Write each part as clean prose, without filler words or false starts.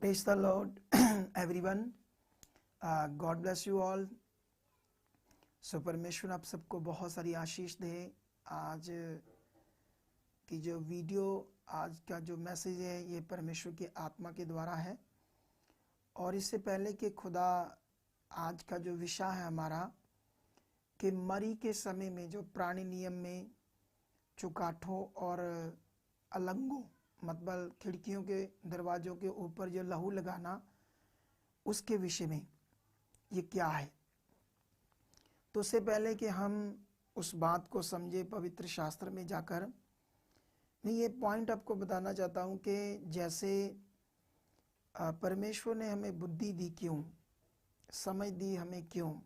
Praise the Lord, everyone. God bless you all. सो परमेश्वर आप सबको बहुत सारी आशीष दे। आज की जो वीडियो, आज का जो मैसेज है, ये परमेश्वर की आत्मा के द्वारा है। और इससे पहले कि खुदा, आज का जो विषय है हमारा, कि मरी के समय में जो पुराने नियम में चुकाठों और अलंगों, मतलब खिड़कियों के दरवाजों के ऊपर जो लहू लगाना, उसके विषय में ये क्या है। तो उससे पहले कि हम उस बात को समझे, पवित्र शास्त्र में जाकर मैं ये पॉइंट आपको बताना चाहता हूँ कि जैसे परमेश्वर ने हमें बुद्धि दी, क्यों समझ दी हमें, क्यों,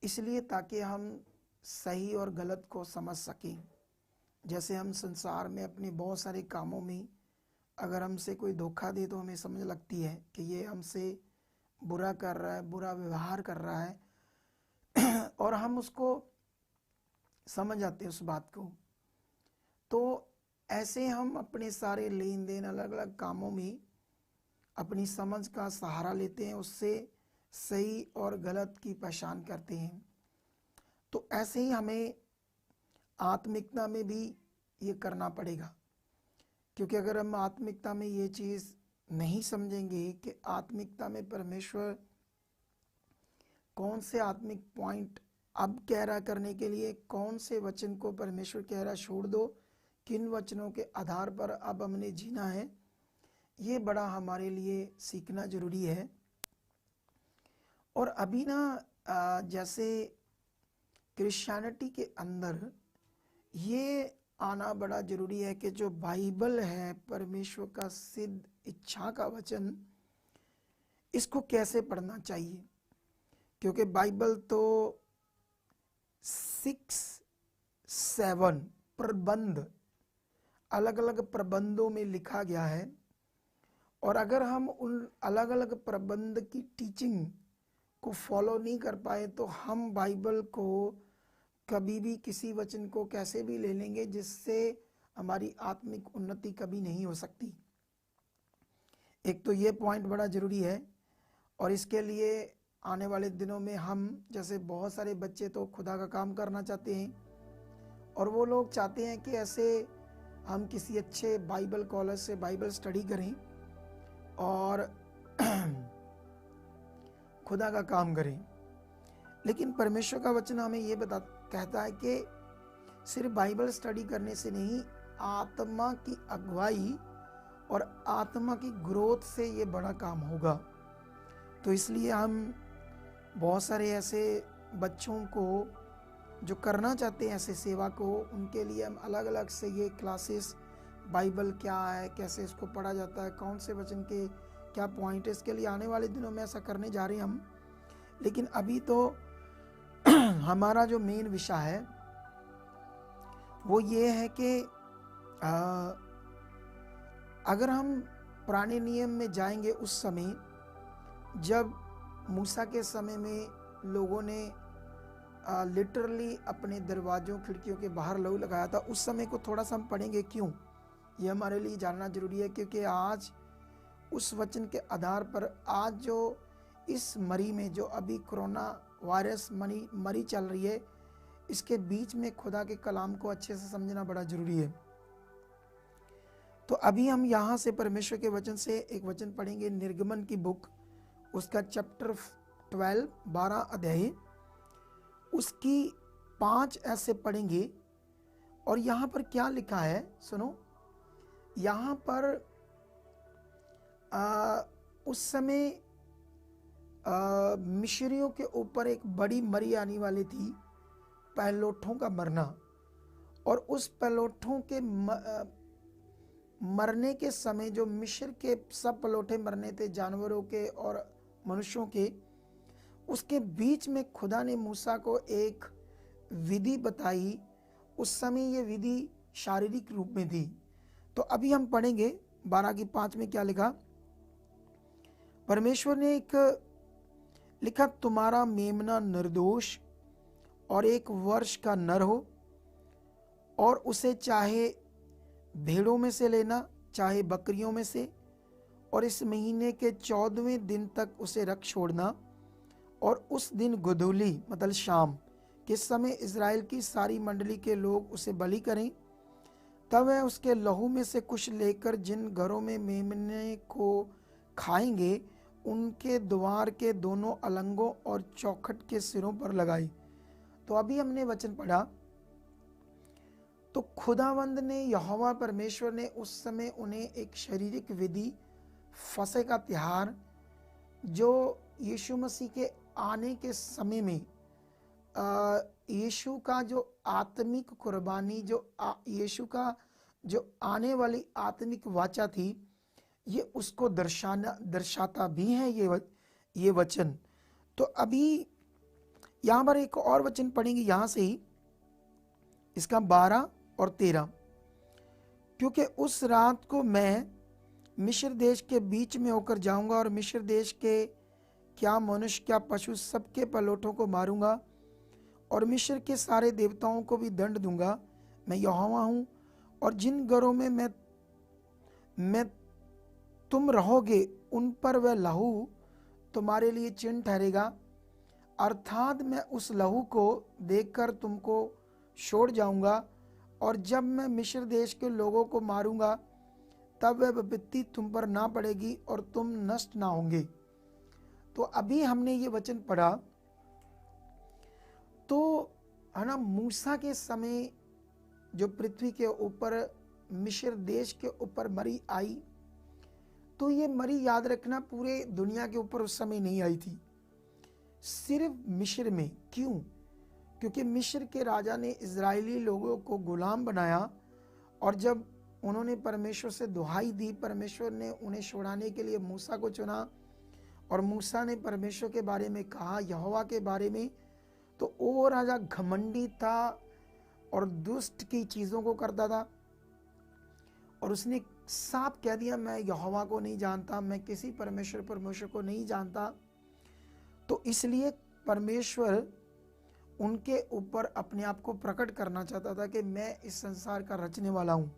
इसलिए ताकि हम सही और गलत को समझ सकें। जैसे हम संसार में अपने बहुत सारे कामों में अगर हमसे कोई धोखा दे तो हमें समझ लगती है कि ये हमसे बुरा कर रहा है, बुरा व्यवहार कर रहा है और हम उसको समझ जाते हैं उस बात को। तो ऐसे हम अपने सारे लेन देन, अलग अलग कामों में अपनी समझ का सहारा लेते हैं, उससे सही और गलत की पहचान करते हैं। तो ऐसे ही हमें आत्मिकता में भी ये करना पड़ेगा, क्योंकि अगर हम आत्मिकता में ये चीज़ नहीं समझेंगे कि आत्मिकता में परमेश्वर कौन से आत्मिक पॉइंट अब कह रहा करने के लिए, कौन से वचन को परमेश्वर कह रहा छोड़ दो, किन वचनों के आधार पर अब हमने जीना है, ये बड़ा हमारे लिए सीखना जरूरी है। और अभी ना जैसे क्रिश्चियनिटी के अंदर ये आना बड़ा जरूरी है कि जो बाइबल है, परमेश्वर का सिद्ध इच्छा का वचन, इसको कैसे पढ़ना चाहिए। क्योंकि बाइबल तो 6-7 प्रबंध, अलग अलग प्रबंधों में लिखा गया है। और अगर हम उन अलग अलग प्रबंध की टीचिंग को फॉलो नहीं कर पाए तो हम बाइबल को कभी भी, किसी वचन को कैसे भी ले लेंगे, जिससे हमारी आत्मिक उन्नति कभी नहीं हो सकती। एक तो ये पॉइंट बड़ा ज़रूरी है। और इसके लिए आने वाले दिनों में हम, जैसे बहुत सारे बच्चे तो खुदा का काम करना चाहते हैं और वो लोग चाहते हैं कि ऐसे हम किसी अच्छे बाइबल कॉलेज से बाइबल स्टडी करें और खुदा का काम करें। लेकिन परमेश्वर का वचन हमें ये कहता है कि सिर्फ बाइबल स्टडी करने से नहीं, आत्मा की अगुवाई और आत्मा की ग्रोथ से ये बड़ा काम होगा। तो इसलिए हम बहुत सारे ऐसे बच्चों को जो करना चाहते हैं ऐसे सेवा को, उनके लिए हम अलग अलग से ये क्लासेस, बाइबल क्या है, कैसे इसको पढ़ा जाता है, कौन से वचन के क्या पॉइंट है, इसके लिए आने वाले दिनों में ऐसा करने जा रहे हैं हम। लेकिन अभी तो हमारा जो मेन विषय है वो ये है कि अगर हम पुराने नियम में जाएंगे, उस समय जब मूसा के समय में लोगों ने लिटरली अपने दरवाज़ों, खिड़कियों के बाहर लहू लगाया था, उस समय को थोड़ा सा हम पढ़ेंगे। क्यों, ये हमारे लिए जानना जरूरी है। क्योंकि आज उस वचन के आधार पर, आज जो इस मरी में, जो अभी कोरोना वायरस मरी चल रही है, इसके बीच में खुदा के कलाम को अच्छे से समझना बड़ा जरूरी है। तो अभी हम यहाँ से परमेश्वर के वचन से एक वचन पढ़ेंगे, निर्गमन की बुक, उसका चैप्टर 12 अध्याय, उसकी 5 ऐसे पढ़ेंगे। और यहाँ पर क्या लिखा है सुनो। यहाँ पर उस समय मिशरियों के ऊपर एक बड़ी मरी आने वाली थी, पहलोठों का मरना। और उस पहलोठों के मरने के समय, जो मिस्र के सब पहलोठे मरने थे, जानवरों के और मनुष्यों के, उसके बीच में खुदा ने मूसा को एक विधि बताई, उस समय ये विधि शारीरिक रूप में थी। तो अभी हम पढ़ेंगे 12:5 में क्या लिखा। परमेश्वर ने एक लिखा, तुम्हारा मेमना निर्दोष और 1 वर्ष का नर हो, और उसे चाहे भेड़ों में से लेना चाहे बकरियों में से, और इस महीने के 14वें दिन तक उसे रख छोड़ना, और उस दिन गोधूली मतलब शाम के समय इज़राइल की सारी मंडली के लोग उसे बलि करें। तब वह उसके लहू में से कुछ लेकर जिन घरों में मेमने को खाएंगे उनके द्वार के दोनों अलंगों और चौखट के सिरों पर लगाई। तो अभी हमने वचन पढ़ा, तो खुदावंद ने, यहोवा परमेश्वर ने उस समय उन्हें एक शारीरिक विधि, फसह का त्योहार, जो यीशु मसीह के आने के समय में यीशु का जो आत्मिक कुर्बानी, जो यीशु का जो आने वाली आत्मिक वाचा थी, ये उसको दर्शाता भी है ये वचन। तो अभी यहाँ पर एक और वचन पढ़ेंगे यहाँ से ही, इसका 12 और 13। क्योंकि उस रात को मैं मिस्र देश के बीच में होकर जाऊंगा और मिस्र देश के क्या मनुष्य क्या पशु सबके पलोठों को मारूंगा और मिस्र के सारे देवताओं को भी दंड दूंगा। मैं यहोवा हूँ। और जिन घरों में मैं तुम रहोगे उन पर वह लहू तुम्हारे लिए चिन्ह ठहरेगा, अर्थात मैं उस लहू को देखकर तुमको छोड़ जाऊंगा, और जब मैं मिस्र देश के लोगों को मारूंगा तब वह विपत्ति तुम पर ना पड़ेगी और तुम नष्ट ना होंगे। तो अभी हमने ये वचन पढ़ा, तो है ना, मूसा के समय जो पृथ्वी के ऊपर मिस्र देश के ऊपर मरी आई, तो ये मरी याद रखना पूरे दुनिया के ऊपर उस समय नहीं आई थी, सिर्फ मिस्र में। क्यों? क्योंकि मिस्र के राजा ने इजरायली लोगों को गुलाम बनाया, और जब उन्होंने परमेश्वर से दुहाई दी, परमेश्वर ने उन्हें छुड़ाने के लिए मूसा को चुना, और मूसा ने परमेश्वर के बारे में कहा, यहोवा के बारे में। तो वो राजा घमंडी था और दुष्ट की चीज़ों को करता था, और उसने साफ कह दिया, मैं यहोवा को नहीं जानता, मैं किसी परमेश्वर को नहीं जानता। तो इसलिए परमेश्वर उनके ऊपर अपने आप को प्रकट करना चाहता था कि मैं इस संसार का रचने वाला हूँ।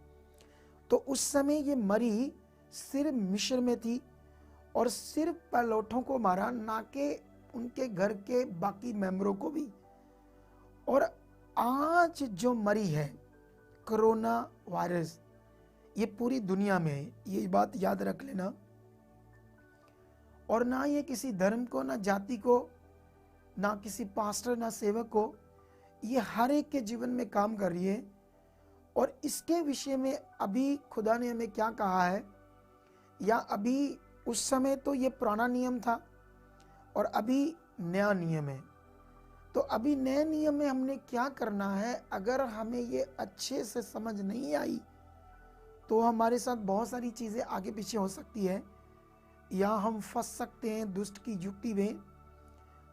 तो उस समय ये मरी सिर्फ मिस्र में थी, और सिर्फ पलोठों को मारा, ना कि उनके घर के बाकी मेंबरों को भी। और आज जो मरी है कोरोना वायरस, ये पूरी दुनिया में है, ये बात याद रख लेना। और ना ये किसी धर्म को, ना जाति को, ना किसी पास्टर, ना सेवक को, ये हर एक के जीवन में काम कर रही है। और इसके विषय में अभी खुदा ने हमें क्या कहा है, या अभी उस समय तो ये पुराना नियम था और अभी नया नियम है। तो अभी नए नियम में हमने क्या करना है, अगर हमें ये अच्छे से समझ नहीं आई तो हमारे साथ बहुत सारी चीज़ें आगे पीछे हो सकती है, या हम फंस सकते हैं दुष्ट की युक्ति में।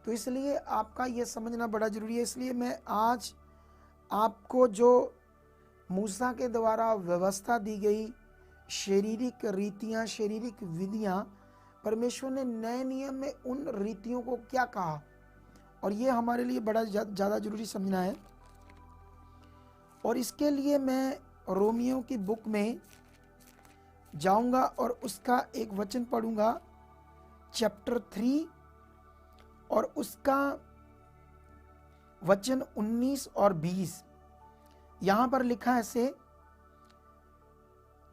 तो इसलिए आपका ये समझना बड़ा ज़रूरी है। इसलिए मैं आज आपको जो मूसा के द्वारा व्यवस्था दी गई, शारीरिक रीतियाँ, शारीरिक विधियाँ, परमेश्वर ने नए नियम में उन रीतियों को क्या कहा, और ये हमारे लिए बड़ा ज़्यादा ज़रूरी समझना है। और इसके लिए मैं रोमियो की बुक में जाऊंगा और उसका एक वचन पढ़ूंगा, चैप्टर 3, और उसका वचन 19 और 20। यहां पर लिखा ऐसे,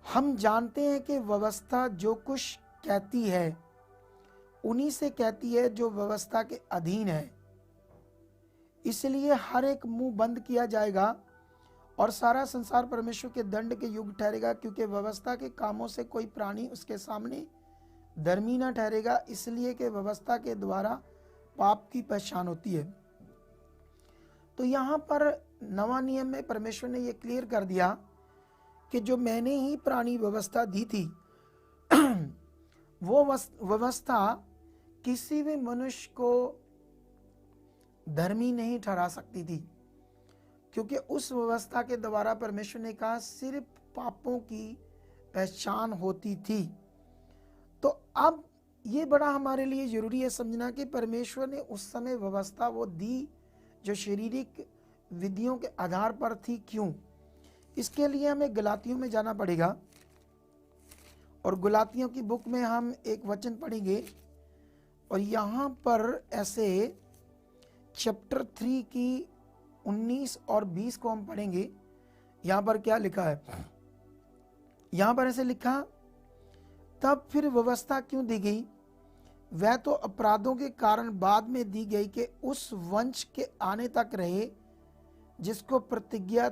हम जानते हैं कि व्यवस्था जो कुछ कहती है उन्हीं से कहती है जो व्यवस्था के अधीन है, इसलिए हर एक मुंह बंद किया जाएगा और सारा संसार परमेश्वर के दंड के युग ठहरेगा, क्योंकि व्यवस्था के कामों से कोई प्राणी उसके सामने धर्मी न ठहरेगा, इसलिए कि व्यवस्था के द्वारा पाप की पहचान होती है। तो यहाँ पर नवा नियम में परमेश्वर ने यह क्लियर कर दिया कि जो मैंने ही पुरानी व्यवस्था दी थी वो व्यवस्था किसी भी मनुष्य को धर्मी नहीं ठहरा सकती थी। क्योंकि उस व्यवस्था के द्वारा परमेश्वर ने कहा सिर्फ पापों की पहचान होती थी। तो अब ये बड़ा हमारे लिए जरूरी है समझना कि परमेश्वर ने उस समय व्यवस्था वो दी जो शारीरिक विधियों के आधार पर थी। क्यों? इसके लिए हमें गलातियों में जाना पड़ेगा और गलातियों की बुक में हम एक वचन पढ़ेंगे और यहाँ पर ऐसे चैप्टर 3 की 19 और 20 को हम पढ़ेंगे। यहाँ पर क्या लिखा है? यहाँ पर ऐसे लिखा, तब फिर व्यवस्था क्यों दी गई? वह तो अपराधों के कारण बाद में दी गई कि उस वंश के आने तक रहे जिसको प्रतिज्ञा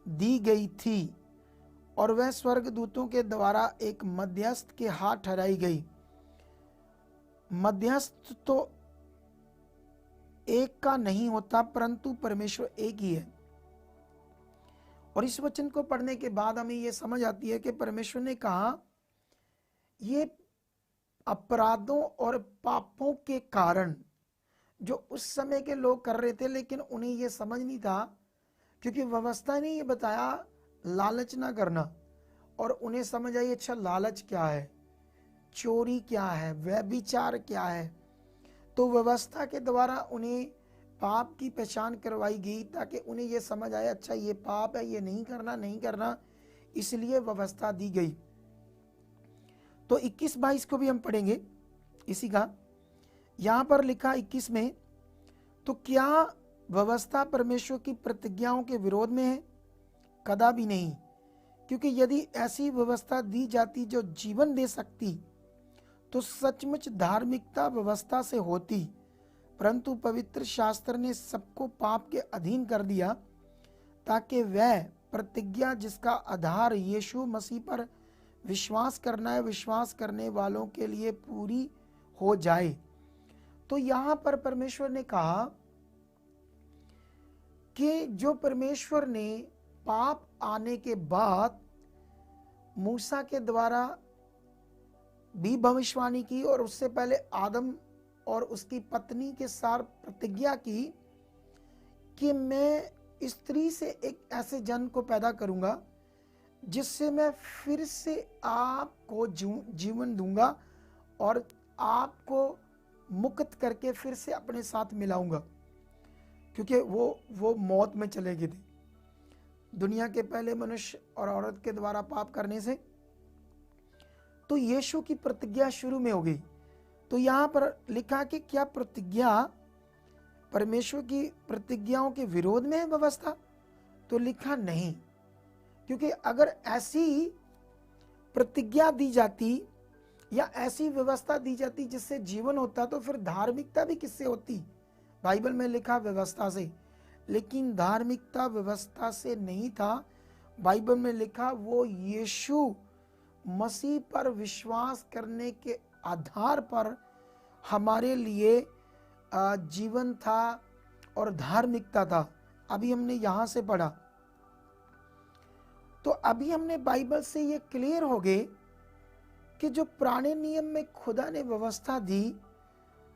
दी गई थी, और वह स्वर्गदूतों के द्वारा एक मध्यस्थ के हाथ ठहराई गई। मध्यस्थ तो एक का नहीं होता परंतु परमेश्वर एक ही है। और इस वचन को पढ़ने के बाद हमें यह समझ आती है कि परमेश्वर ने कहा ये अपराधों और पापों के कारण जो उस समय के लोग कर रहे थे, लेकिन उन्हें यह समझ नहीं था, क्योंकि व्यवस्था ने ये बताया लालच ना करना, और उन्हें समझ आई अच्छा लालच क्या है, चोरी क्या है, व्यभिचार क्या है। तो व्यवस्था के द्वारा उन्हें पाप की पहचान करवाई गई ताकि उन्हें यह समझ आए अच्छा ये पाप है, ये नहीं करना, इसलिए व्यवस्था दी गई। तो 21-22 को भी हम पढ़ेंगे इसी का। यहां पर लिखा 21 में, तो क्या व्यवस्था परमेश्वर की प्रतिज्ञाओं के विरोध में है? कदापि नहीं, क्योंकि यदि ऐसी व्यवस्था दी जाती जो जीवन दे सकती तो सचमुच धार्मिकता व्यवस्था से होती, परंतु पवित्र शास्त्र ने सबको पाप के अधीन कर दिया ताकि वह प्रतिज्ञा जिसका आधार यीशु मसीह पर विश्वास करना है, विश्वास करने वालों के लिए पूरी हो जाए। तो यहां पर परमेश्वर ने कहा कि जो परमेश्वर ने पाप आने के बाद मूसा के द्वारा भी भविष्यवाणी की और उससे पहले आदम और उसकी पत्नी के साथ प्रतिज्ञा की कि मैं स्त्री से एक ऐसे जन को पैदा करूंगा जिससे मैं फिर से आपको जीवन दूंगा और आपको मुक्त करके फिर से अपने साथ मिलाऊंगा, क्योंकि वो मौत में चले गए थे दुनिया के पहले मनुष्य और औरत के द्वारा पाप करने से। तो यीशु की प्रतिज्ञा शुरू में हो गई। तो यहां पर लिखा कि क्या प्रतिज्ञा परमेश्वर की प्रतिज्ञाओं के विरोध में है व्यवस्था? तो लिखा नहीं, क्योंकि अगर ऐसी प्रतिज्ञा दी जाती या ऐसी व्यवस्था दी जाती जिससे जीवन होता तो फिर धार्मिकता भी किससे होती? बाइबल में लिखा व्यवस्था से, लेकिन धार्मिकता व्यवस्था से नहीं था। बाइबल में लिखा वो यीशु मसीह पर विश्वास करने के आधार पर हमारे लिए जीवन था और धार्मिकता था। अभी हमने यहां से पढ़ा, तो अभी हमने बाइबल से ये क्लियर हो गए कि जो पुराने नियम में खुदा ने व्यवस्था दी,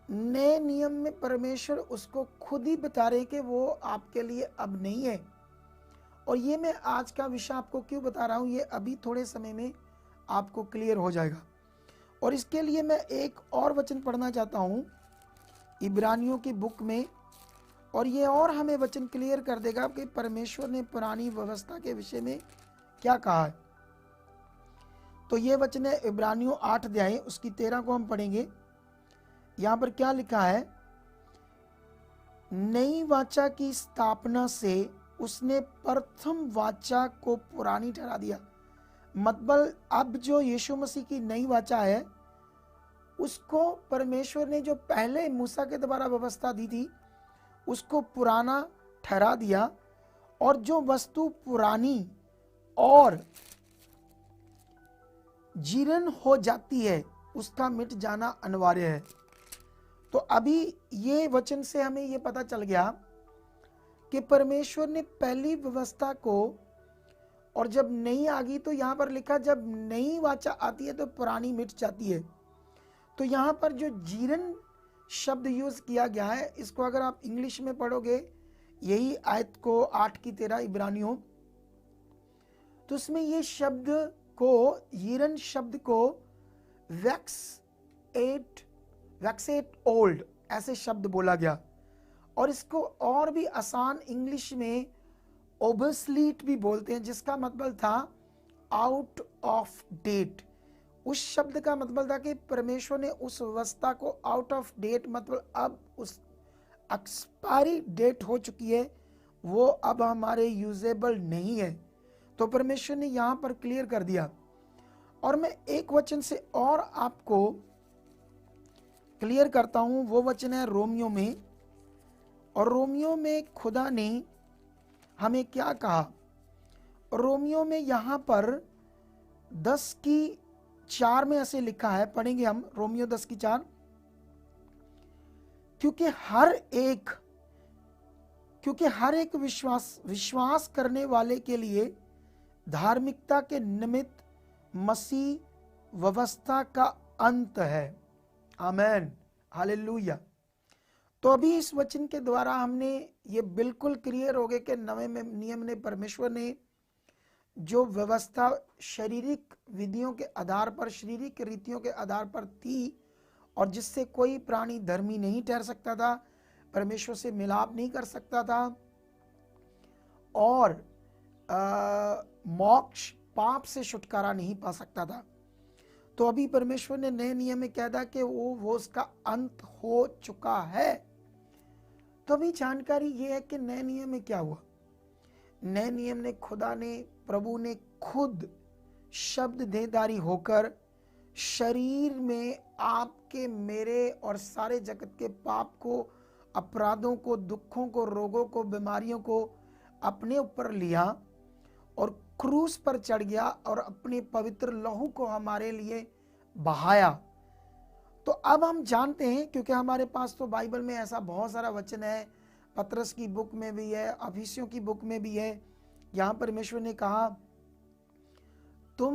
नए नियम में परमेश्वर उसको खुद ही बता रहे कि वो आपके लिए अब नहीं है। और ये मैं आज का विषय आपको क्यों बता रहा हूं, ये अभी थोड़े समय में आपको क्लियर हो जाएगा। और इसके लिए मैं एक और वचन पढ़ना चाहता हूं इब्रानियों की बुक में, और ये और हमें वचन क्लियर कर देगा कि परमेश्वर ने पुरानी व्यवस्था के विषय में क्या कहा है। तो ये वचन है इब्रानियों 8 अध्याय उसकी 13 को हम पढ़ेंगे। यहां पर क्या लिखा है, नई वाचा की स्थापना से उसने प्रथम वाचा को पुरानी ठहरा दिया। मतलब अब जो यीशु मसीह की नई वाचा है उसको परमेश्वर ने जो पहले मूसा के द्वारा व्यवस्था दी थी उसको पुराना ठहरा दिया, और जो वस्तु पुरानी और जीर्ण हो जाती है उसका मिट जाना अनिवार्य है। तो अभी ये वचन से हमें ये पता चल गया कि परमेश्वर ने पहली व्यवस्था को, और जब नई आ गई तो यहां पर लिखा जब नई वाचा आती है तो पुरानी मिट जाती है। तो यहां पर जो जीर्ण शब्द यूज किया गया है, इसको अगर आप इंग्लिश में पढ़ोगे यही आयत को 8 की 13 इब्रानियों, तो उसमें ये शब्द को, यिरन शब्द को वैक्सेट ओल्ड ऐसे शब्द बोला गया, और इसको और भी आसान इंग्लिश में ओबसलीट भी बोलते हैं, जिसका मतलब था आउट ऑफ डेट। उस शब्द का मतलब था कि परमेश्वर ने उस व्यवस्था को आउट ऑफ डेट, मतलब अब उस एक्सपायरी डेट हो चुकी है, वो अब हमारे यूजेबल नहीं है। तो परमेश्वर ने यहां पर क्लियर कर दिया। और मैं एक वचन से और आपको क्लियर करता हूं, वो वचन है रोमियो में। और रोमियो में खुदा ने हमें क्या कहा? रोमियो में यहां पर 10:4 में ऐसे लिखा है, पढ़ेंगे हम रोमियो 10:4। क्योंकि हर एक विश्वास करने वाले के लिए धार्मिकता के निमित्त मसीह व्यवस्था का अंत है। आमेन, हालेलुया। तो अभी इस वचन के द्वारा हमने ये बिल्कुल क्लियर हो गया कि नवे नियम ने, परमेश्वर ने जो व्यवस्था शारीरिक विधियों के आधार पर, शारीरिक रीतियों के आधार पर थी, और जिससे कोई प्राणी धर्मी नहीं ठहर सकता था, परमेश्वर से मिलाप नहीं कर सकता था, और मोक्ष पाप से छुटकारा नहीं पा सकता था। तो अभी परमेश्वर ने नए नियम में कह दिया कि वो उसका अंत हो चुका है। तो अभी जानकारी ये है कि नए नियम में क्या हुआ। नए नियम ने, खुदा ने, प्रभु ने खुद शब्द देहधारी होकर शरीर में आपके, मेरे और सारे जगत के पाप को, अपराधों को, दुखों को, रोगों को, बीमारियों को अपने ऊपर लिया और क्रूस पर चढ़ गया और अपने पवित्र लहू को हमारे लिए बहाया। तो अब हम जानते हैं, क्योंकि हमारे पास तो बाइबल में ऐसा बहुत सारा वचन है, पतरस की बुक में भी है, अफिसियों की बुक में भी है। यहाँ परमेश्वर ने कहा, तुम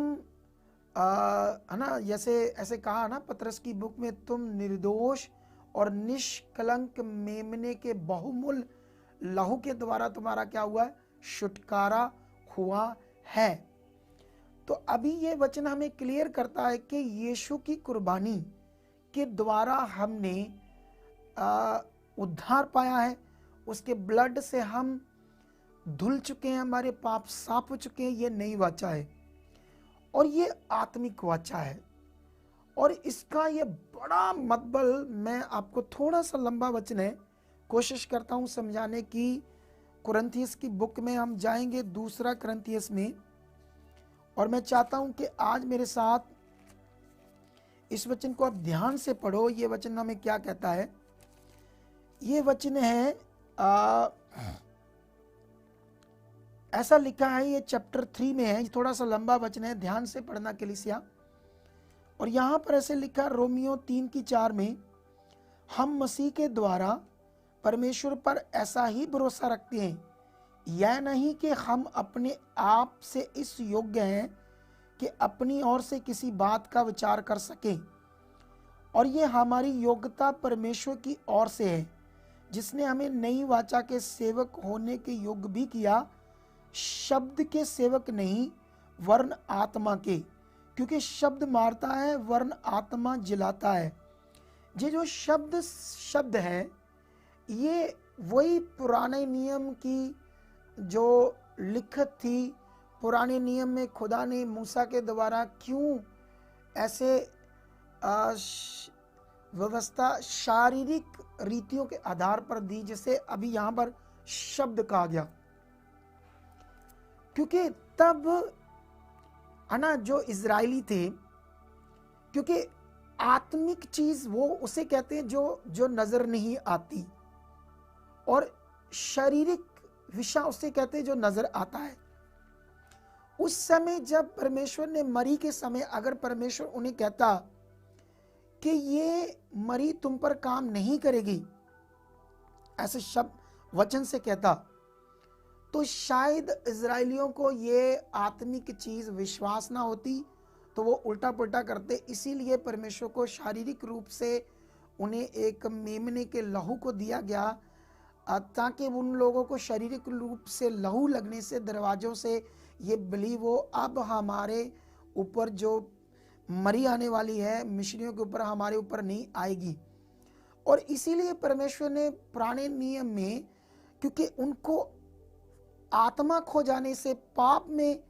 है ना, जैसे ऐसे कहा ना पतरस की बुक में, तुम निर्दोष और निष्कलंक मेमने के बहुमूल्य लहू के द्वारा तुम्हारा क्या हुआ है? छुटकारा हुआ है। तो अभी ये वचन हमें क्लियर करता है कि यीशु की कुर्बानी के द्वारा हमने उद्धार पाया है। उसके ब्लड से हम धुल चुके हैं, हमारे पाप साफ हो चुके हैं। ये नई वाचा है और ये आत्मिक वाचा है, और इसका ये बड़ा मतलब, मैं आपको थोड़ा सा लंबा वचन है, कोशिश करता हूं समझाने की। कुरिन्थियस की बुक में हम जाएंगे, 2 कुरिन्थियस में, और मैं चाहता हूं कि आज मेरे साथ इस वचन को आप ध्यान से पढ़ो। ये वचन हमें क्या कहता है? ये वचन है, ऐसा लिखा है, ये चैप्टर 3 में है, थोड़ा सा लंबा वचन है, ध्यान से पढ़ना कलीसिया। और यहां पर ऐसे लिखा, रोमियो 3:4 में, हम मसीह के द्वारा परमेश्वर पर ऐसा ही भरोसा रखते हैं, यह नहीं कि हम अपने आप से इस योग्य हैं कि अपनी ओर से किसी बात का विचार कर सकें, और ये हमारी योग्यता परमेश्वर की ओर से है, जिसने हमें नई वाचा के सेवक होने के योग्य भी किया, शब्द के सेवक नहीं वरन आत्मा के, क्योंकि शब्द मारता है वरन आत्मा जिलाता है। ये जो शब्द है, ये वही पुराने नियम की जो लिखत थी। पुराने नियम में खुदा ने मूसा के द्वारा क्यों ऐसे व्यवस्था शारीरिक रीतियों के आधार पर दी, जिसे अभी यहां पर शब्द कहा गया, क्योंकि तब है ना, जो इजरायली थे, क्योंकि आत्मिक चीज वो उसे कहते हैं जो नजर नहीं आती, और शारीरिक विषय उसे कहते हैं जो नजर आता है। उस समय जब परमेश्वर ने मरी के समय, अगर परमेश्वर उन्हें कहता कि ये मरी तुम पर काम नहीं करेगी, ऐसे शब्द वचन से कहता, तो शायद इजराइलियों को ये आत्मिक चीज विश्वास ना होती, तो वो उल्टा पुल्टा करते। इसीलिए परमेश्वर को शारीरिक रूप से उन्हें एक मेमने के लहू को दिया गया, ताकि उन लोगों को शारीरिक रूप से लहू लगने से दरवाज़ों से ये बिलीव हो अब हमारे ऊपर जो मरी आने वाली है मिशनियों के ऊपर हमारे ऊपर नहीं आएगी। और इसीलिए परमेश्वर ने पुराने नियम में, क्योंकि उनको आत्मा खो जाने से, पाप में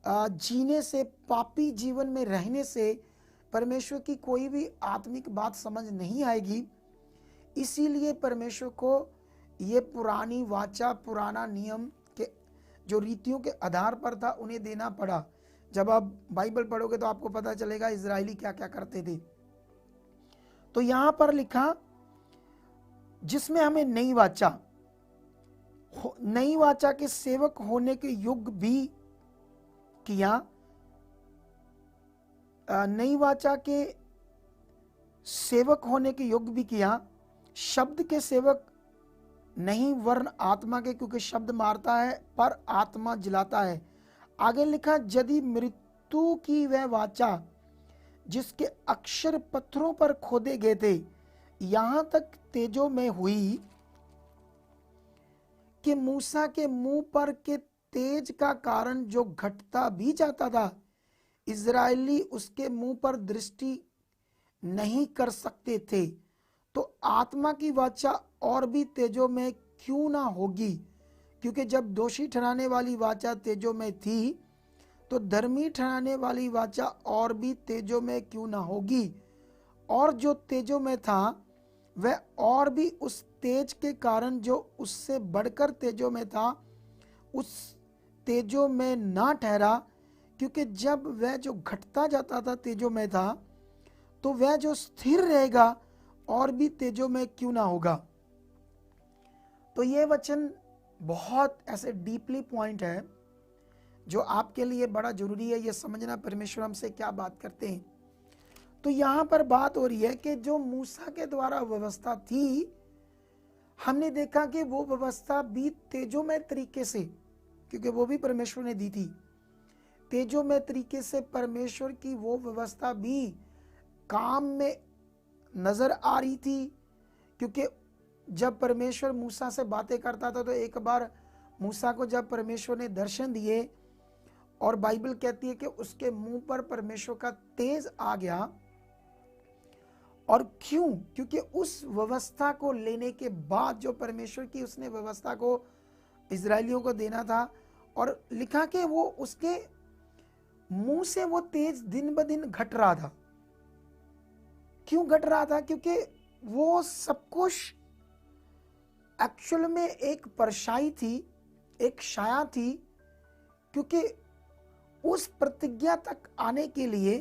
जीने से, पापी जीवन में रहने से परमेश्वर की कोई भी आत्मिक बात समझ नहीं आएगी, इसीलिए परमेश्वर को ये पुरानी वाचा, पुराना नियम के जो रीतियों के आधार पर था उन्हें देना पड़ा। जब आप बाइबल पढ़ोगे तो आपको पता चलेगा इजरायली क्या क्या करते थे। तो यहां पर लिखा जिसमें हमें नई वाचा के सेवक होने के युग भी किया, नई वाचा के सेवक होने के युग भी किया, शब्द के सेवक नहीं वरन आत्मा के, क्योंकि शब्द मारता है पर आत्मा जिलाता है। आगे लिखा यदि मृत्यु की वह वाचा जिसके अक्षर पत्थरों पर खोदे गए थे यहां तक तेजो में हुई कि मूसा के मुंह पर के तेज का कारण जो घटता भी जाता था इजरायली उसके मुंह पर दृष्टि नहीं कर सकते थे, तो आत्मा की वाचा और भी तेजो में क्यों ना होगी, क्योंकि जब दोषी ठहराने वाली वाचा तेजो में थी तो धर्मी ठहराने वाली वाचा और भी तेजो में क्यों ना होगी। और जो तेजो में था वह और भी उस तेज के कारण जो उससे बढ़कर तेजो में था उस तेजो में ना ठहरा, क्योंकि जब वह जो घटता जाता था तेजो में था तो वह जो स्थिर रहेगा और भी तेजो में क्यों ना होगा। तो ये वचन बहुत ऐसे डीपली पॉइंट है जो आपके लिए बड़ा जरूरी है ये समझना परमेश्वर हमसे क्या बात करते हैं। तो यहां पर बात हो रही है कि जो मूसा के द्वारा व्यवस्था थी, हमने देखा कि वो व्यवस्था भी तेजोमय तरीके से, क्योंकि वो भी परमेश्वर ने दी थी, तेजोमय तरीके से परमेश्वर की वो व्यवस्था भी काम में नजर आ रही थी। क्योंकि जब परमेश्वर मूसा से बातें करता था तो एक बार मूसा को जब परमेश्वर ने दर्शन दिए और बाइबल कहती है कि उसके मुंह पर परमेश्वर का तेज आ गया। और क्यों? क्योंकि उस व्यवस्था को लेने के बाद जो परमेश्वर की उसने व्यवस्था को इजरायलियों को देना था, और लिखा कि वो उसके मुंह से वो तेज दिन ब दिन घट रहा था। क्यों घट रहा था? क्योंकि वो सब कुछ एक्चुअल में एक परछाई थी, एक छाया थी। क्योंकि उस प्रतिज्ञा तक आने के लिए,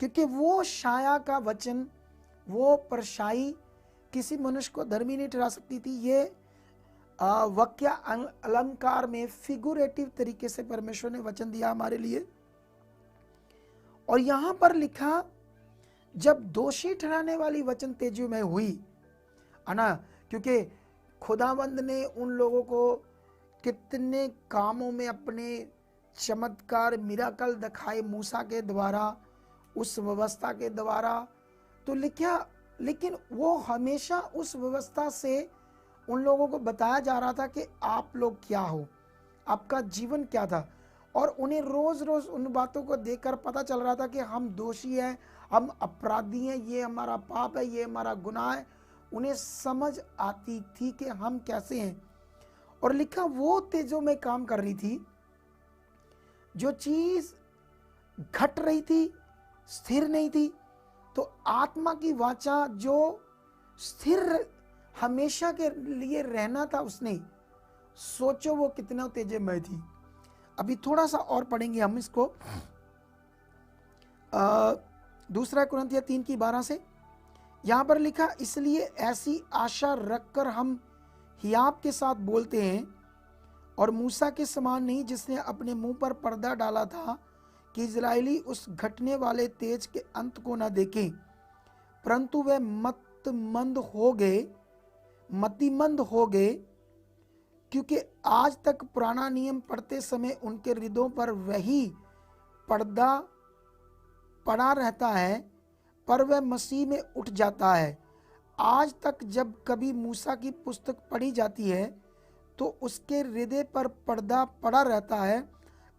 क्योंकि वो छाया का वचन, वो परछाई किसी मनुष्य को धर्मी नहीं ठहरा सकती थी। ये वाक्य अलंकार में फिगुरेटिव तरीके से परमेश्वर ने वचन दिया हमारे लिए। और यहां पर लिखा जब दोषी ठहराने वाली वचन तेजो में हुई, है ना, क्योंकि खुदावंद ने उन लोगों को कितने कामों में अपने चमत्कार मिराकल दिखाए मूसा के द्वारा, उस व्यवस्था के द्वारा। तो लिखा, लेकिन वो हमेशा उस व्यवस्था से उन लोगों को बताया जा रहा था कि आप लोग क्या हो, आपका जीवन क्या था। और उन्हें रोज रोज उन बातों को देखकर पता चल रहा था कि हम दोषी हैं, हम अपराधी हैं, ये हमारा पाप है, ये हमारा गुनाह है। उन्हें समझ आती थी कि हम कैसे हैं। और लिखा वो तेजों में काम कर रही थी, जो चीज घट रही थी, स्थिर नहीं थी। तो आत्मा की वाचा जो स्थिर हमेशा के लिए रहना था उसने, सोचो वो कितना तेजोमय थी। अभी थोड़ा सा और पढ़ेंगे हम इसको, 2 कुरिन्थियों 3:12 से। यहां पर लिखा, इसलिए ऐसी आशा रखकर हम हियाव के साथ बोलते हैं और मूसा के समान नहीं, जिसने अपने मुंह पर पर्दा डाला था कि इजरायली उस घटने वाले तेज के अंत को न देखें, परंतु वे मतिमंद हो गए, क्योंकि आज तक पुराना नियम पढ़ते समय उनके हृदयों पर वही पर्दा पड़ा रहता है, पर वह मसीह में उठ जाता है। आज तक जब कभी मूसा की पुस्तक पढ़ी जाती है तो उसके हृदय पर पर्दा पड़ा रहता है,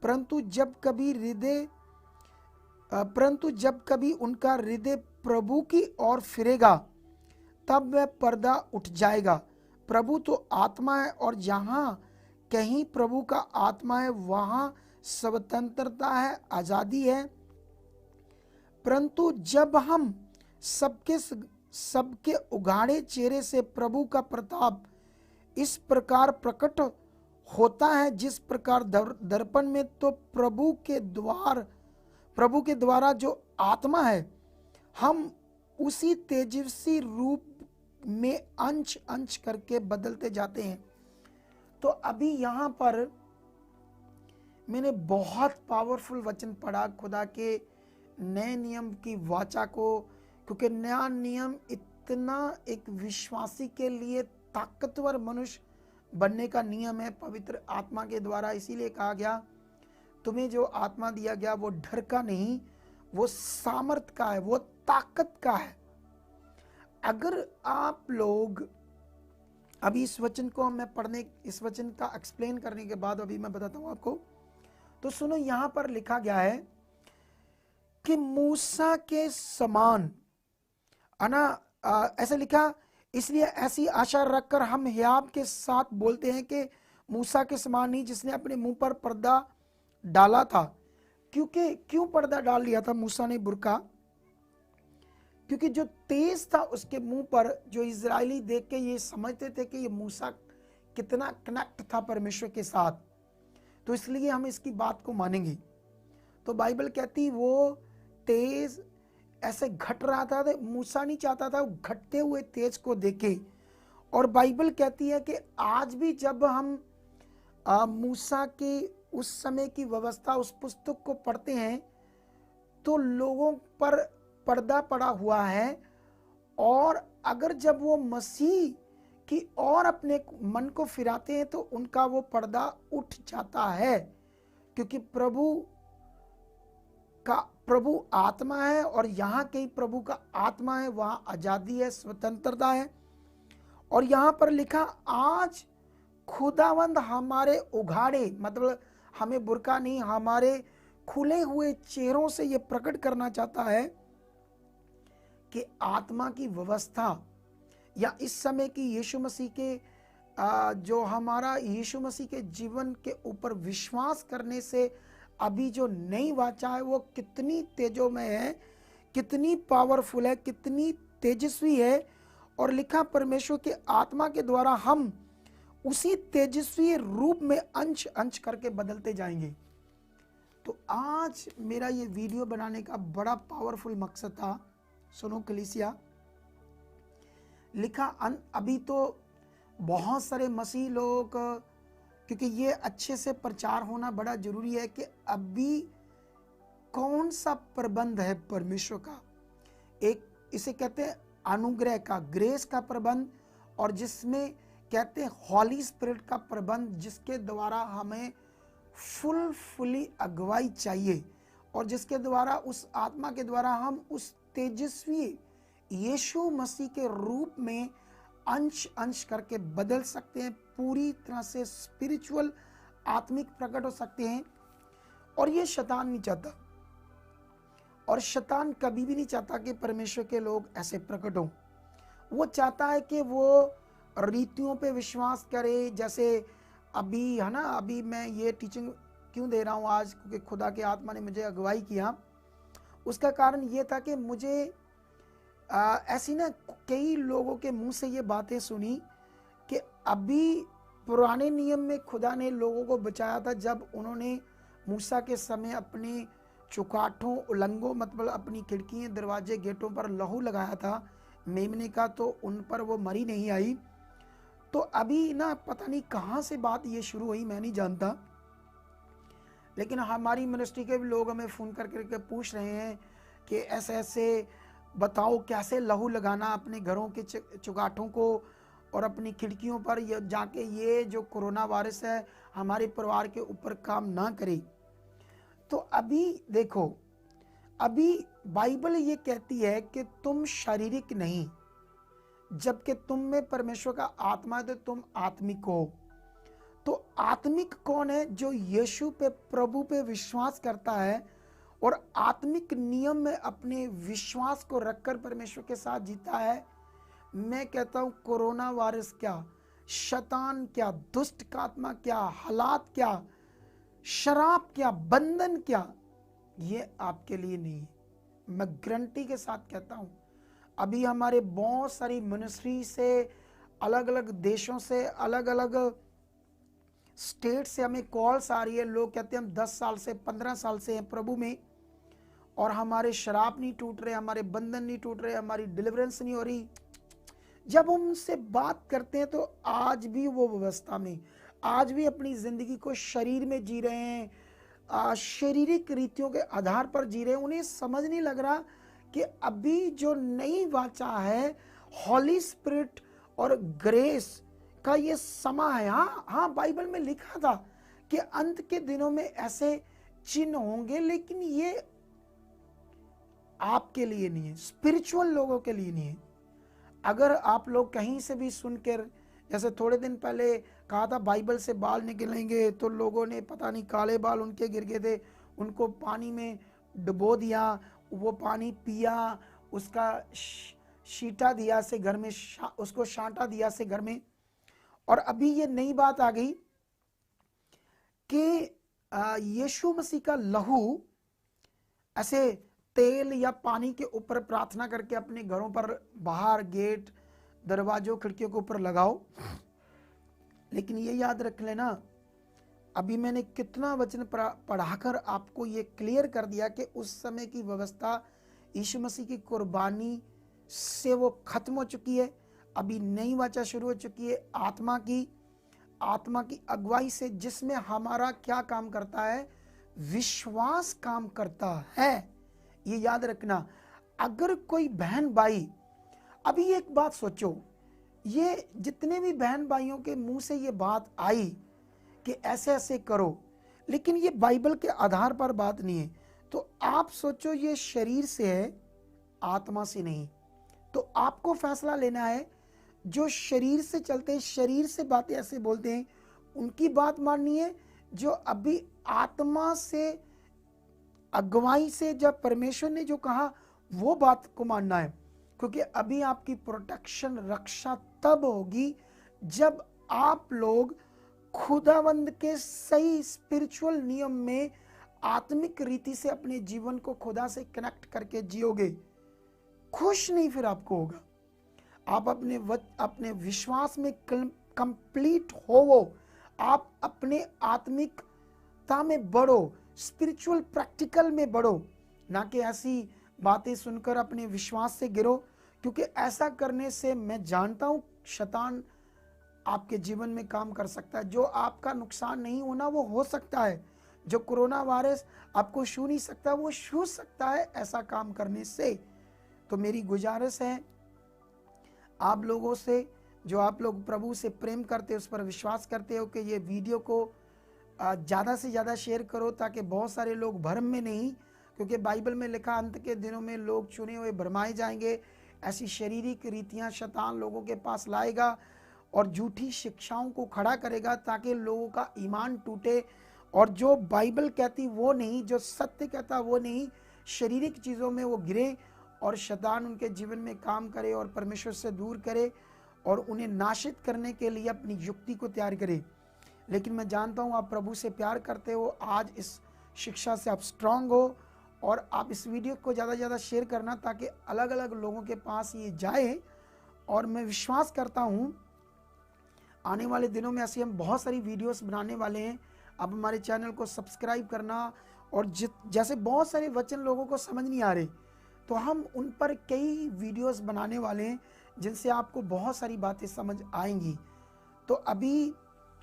परंतु जब कभी उनका हृदय प्रभु की ओर फिरेगा तब वह पर्दा उठ जाएगा। प्रभु तो आत्मा है और जहाँ कहीं प्रभु का आत्मा है वहाँ स्वतंत्रता है, आज़ादी है। परंतु जब हम सबके उघाड़े चेहरे से प्रभु का प्रताप इस प्रकार प्रकट होता है जिस प्रकार दर्पण में, तो प्रभु के द्वारा जो आत्मा है, हम उसी तेजस्वी रूप में अंश अंश करके बदलते जाते हैं। तो अभी यहाँ पर मैंने बहुत पावरफुल वचन पढ़ा खुदा के नए नियम की वाचा को, क्योंकि नया नियम इतना एक विश्वासी के लिए ताकतवर मनुष्य बनने का नियम है पवित्र आत्मा के द्वारा। इसीलिए कहा गया तुम्हें जो आत्मा दिया गया वो डर का नहीं, वो सामर्थ का है, वो ताकत का है। अगर आप लोग अभी इस वचन को इस वचन का एक्सप्लेन करने के बाद अभी मैं बताता हूं आपको, तो सुनो, यहां पर लिखा गया है कि मूसा के समान ऐसा लिखा, इसलिए ऐसी आशा रखकर हम हियाब के साथ बोलते हैं कि मूसा के समान नहीं जिसने अपने मुंह पर पर्दा डाला था। क्यों पर्दा डाल लिया था मूसा ने, बुर्का? क्योंकि जो तेज था उसके मुंह पर, जो इजरायली देख के ये समझते थे कि ये मूसा कितना कनेक्ट था परमेश्वर के साथ, तो इसलिए हम इसकी बात को मानेंगे। तो बाइबल कहती वो तेज ऐसे घट रहा था, तो मूसा नहीं चाहता था घटते हुए तेज को देखे। और बाइबल कहती है कि आज भी जब हम मूसा के उस समय की व्यवस्था, उस पुस्तक को पढ़ते हैं, तो लोगों पर पर्दा पड़ा हुआ है। और अगर जब वो मसीह की ओर अपने मन को फिराते हैं तो उनका वो पर्दा उठ जाता है, क्योंकि प्रभु आत्मा है और यहाँ कहीं प्रभु का आत्मा है, वहाँ आजादी है, स्वतंत्रता है। और यहाँ पर लिखा, आज खुदावंद हमारे उघाड़े, मतलब हमें बुर्का नहीं, हमारे खुले हुए चेहरों से ये प्रकट करना चाहता है कि आत्मा की व्यवस्था, या इस समय की यीशु मसीह के जो हमारा यीशु मसीह के जीवन के ऊपर विश्वास करने से अभी जो नई वाचा है वो कितनी तेजोमय है, कितनी पावरफुल है, कितनी तेजस्वी है। और लिखा, परमेश्वर के आत्मा के द्वारा हम उसी तेजस्वी रूप में अंश अंश करके बदलते जाएंगे। तो आज मेरा ये वीडियो बनाने का बड़ा पावरफुल मकसद था। सुनो कलीसिया, लिखा अभी तो बहुत सारे मसीह लोग, क्योंकि ये अच्छे से प्रचार होना बड़ा जरूरी है कि अभी कौन सा प्रबंध है परमेश्वर का, एक इसे कहते हैं अनुग्रह का, ग्रेस का प्रबंध, और जिसमें कहते हैं हॉली स्पिरिट का प्रबंध, जिसके द्वारा हमें फुली अगुवाई चाहिए, और जिसके द्वारा उस आत्मा के द्वारा हम उस तेजस्वी यीशु मसीह के रूप में अंश अंश करके बदल सकते हैं, पूरी तरह से स्पिरिचुअल आत्मिक प्रकट हो सकते हैं। और ये शैतान नहीं चाहता, और शैतान कभी भी नहीं चाहता कि परमेश्वर के लोग ऐसे प्रकट हों। वो चाहता है कि वो रीतियों पे विश्वास करे, जैसे अभी है ना, अभी मैं ये टीचिंग क्यों दे रहा हूँ आज, क्योंकि खुदा के आत्मा ने मुझे अगुवाई किया। उसका कारण ये था कि मुझे ऐसी ना कई लोगों के मुंह से ये बातें सुनी कि अभी पुराने नियम में खुदा ने लोगों को बचाया था जब उन्होंने मूसा के समय अपने चौकाठों, उलंगों, मतलब अपनी खिड़कियाँ, दरवाजे, गेटों पर लहू लगाया था मेमने का, तो उन पर वो मरी नहीं आई। तो अभी ना पता नहीं कहाँ से बात ये शुरू हुई, मैं नहीं जानता, लेकिन हमारी मिनिस्ट्री के भी लोग हमें फ़ोन करके पूछ रहे हैं कि ऐसे ऐसे बताओ कैसे लहू लगाना अपने घरों के चौगाठों को और अपनी खिड़कियों पर, ये जाके ये जो कोरोना वायरस है हमारे परिवार के ऊपर काम ना करे। तो अभी देखो, अभी बाइबल ये कहती है कि तुम शारीरिक नहीं, जबकि तुम में परमेश्वर का आत्मा है तो तुम आत्मिक हो। तो आत्मिक कौन है? जो यीशु पे, प्रभु पे विश्वास करता है और आत्मिक नियम में अपने विश्वास को रखकर परमेश्वर के साथ जीता है। मैं कहता हूं कोरोना वायरस क्या, शैतान क्या, दुष्ट का आत्मा क्या, हालात क्या, शराब क्या, बंधन क्या, ये आपके लिए नहीं है। मैं गारंटी के साथ कहता हूं। अभी हमारे बहुत सारी मिनिस्ट्री से, अलग अलग देशों से, अलग अलग स्टेट से हमें कॉल्स आ रही है। लोग कहते हैं हम 10 साल से, 15 साल से हैं प्रभु में और हमारे शराब नहीं टूट रहे, हमारे बंधन नहीं टूट रहे, हमारी डिलीवरेंस नहीं हो रही। जब हम उनसे बात करते हैं तो आज भी वो व्यवस्था में, आज भी अपनी जिंदगी को शरीर में जी रहे हैं, शारीरिक रीतियों के आधार पर जी रहे हैं। उन्हें समझ नहीं लग रहा कि अभी जो नई वाचा है, हॉली स्पिरिट और ग्रेस का ये समा है। हाँ, बाइबल में लिखा था कि अंत के दिनों में ऐसे चिन्ह होंगे, लेकिन ये आपके लिए नहीं है, स्पिरिचुअल लोगों के लिए नहीं है। अगर आप लोग कहीं से भी सुनकर, जैसे थोड़े दिन पहले कहा था बाइबल से बाल निकलेंगे, तो लोगों ने पता नहीं काले बाल उनके गिर गए थे, उनको पानी में डुबो दिया, वो पानी पिया, उसका शीटा दिया से घर में, उसको शांटा दिया से घर में। और अभी ये नई बात आ गई कि यीशु मसीह का लहू ऐसे तेल या पानी के ऊपर प्रार्थना करके अपने घरों पर, बाहर गेट, दरवाजों, खिड़कियों के ऊपर लगाओ। लेकिन ये याद रख लेना, अभी मैंने कितना वचन पढ़ाकर आपको ये क्लियर कर दिया कि उस समय की व्यवस्था यीशु मसीह की कुर्बानी से वो खत्म हो चुकी है। अभी नई वाचा शुरू हो चुकी है आत्मा की अगुवाई से, जिसमें हमारा क्या काम करता है? विश्वास काम करता है। ये याद रखना। अगर कोई बहन भाई, अभी एक बात सोचो, ये जितने भी बहन भाइयों के मुंह से ये बात आई कि ऐसे ऐसे करो, लेकिन ये बाइबल के आधार पर बात नहीं है, तो आप सोचो ये शरीर से है, आत्मा से नहीं। तो आपको फैसला लेना है। जो शरीर से चलते हैं, शरीर से बातें ऐसे बोलते हैं, उनकी बात माननी है। जो अभी आत्मा से, अगुवाई से, जब परमेश्वर ने जो कहा वो बात को मानना है। क्योंकि अभी आपकी प्रोटेक्शन, रक्षा तब होगी जब आप लोग खुदावंद के सही स्पिरिचुअल नियम में, आत्मिक रीति से अपने जीवन को खुदा से कनेक्ट करके जियोगे। खुश नहीं फिर आपको होगा। आप अपने विश्वास में कंप्लीट होवो, आप अपने आत्मिकता में बढ़ो, स्पिरिचुअल प्रैक्टिकल में बढ़ो, ना कि ऐसी बातें सुनकर अपने विश्वास से गिरो। क्योंकि ऐसा करने से मैं जानता हूं शैतान आपके जीवन में काम कर सकता है। जो आपका नुकसान नहीं होना वो हो सकता है। जो कोरोना वायरस आपको छू नहीं सकता वो छू सकता है ऐसा काम करने से। तो मेरी गुजारिश है आप लोगों से, जो आप लोग प्रभु से प्रेम करते, उस पर विश्वास करते हो, कि ये वीडियो को ज़्यादा से ज़्यादा शेयर करो, ताकि बहुत सारे लोग भ्रम में नहीं, क्योंकि बाइबल में लिखा अंत के दिनों में लोग चुने हुए भरमाए जाएंगे। ऐसी शारीरिक रीतियां शैतान लोगों के पास लाएगा और झूठी शिक्षाओं को खड़ा करेगा, ताकि लोगों का ईमान टूटे और जो बाइबल कहती वो नहीं, जो सत्य कहता वो नहीं, शारीरिक चीज़ों में वो गिरे और शैतान उनके जीवन में काम करे और परमेश्वर से दूर करे और उन्हें नाशित करने के लिए अपनी युक्ति को तैयार करे। लेकिन मैं जानता हूँ आप प्रभु से प्यार करते हो। आज इस शिक्षा से आप स्ट्रांग हो और आप इस वीडियो को ज़्यादा से ज़्यादा शेयर करना, ताकि अलग अलग लोगों के पास ये जाए। और मैं विश्वास करता हूँ आने वाले दिनों में ऐसी हम बहुत सारी वीडियोस बनाने वाले हैं। आप हमारे चैनल को सब्सक्राइब करना, और जैसे बहुत सारे वचन लोगों को समझ नहीं आ रहे, तो हम उन पर कई वीडियोस बनाने वाले हैं जिनसे आपको बहुत सारी बातें समझ आएंगी। तो अभी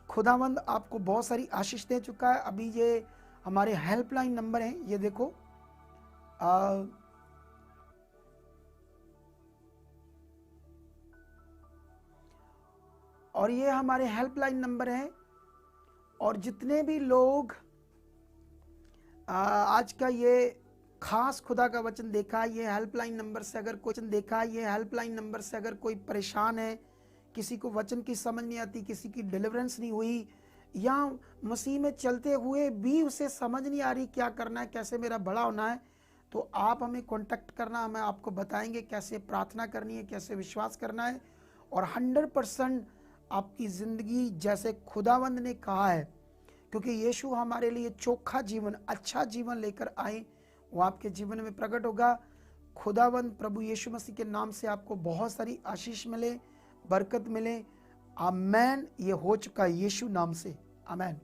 खुदावंद आपको बहुत सारी आशीष दे चुका है। अभी ये हमारे हेल्पलाइन नंबर हैं, ये देखो, और ये हमारे हेल्पलाइन नंबर हैं। और जितने भी लोग आज का ये खास खुदा का वचन देखा है, ये हेल्पलाइन नंबर से अगर कोई वचन देखा है, ये हेल्पलाइन नंबर से अगर कोई परेशान है, किसी को वचन की समझ नहीं आती, किसी की डिलीवरेंस नहीं हुई, या मसीह में चलते हुए भी उसे समझ नहीं आ रही क्या करना है, कैसे मेरा बड़ा होना है, तो आप हमें कांटेक्ट करना, हमें आपको बताएंगे कैसे प्रार्थना करनी है, कैसे विश्वास करना है, और 100% आपकी ज़िंदगी जैसे खुदावंद ने कहा है, क्योंकि यीशु हमारे लिए चोखा जीवन, अच्छा जीवन लेकर आए, वो आपके जीवन में प्रकट होगा। खुदावंद प्रभु यीशु मसीह के नाम से आपको बहुत सारी आशीष मिले, बरकत मिले। आमेन। ये हो चुका यीशु नाम से, आमेन।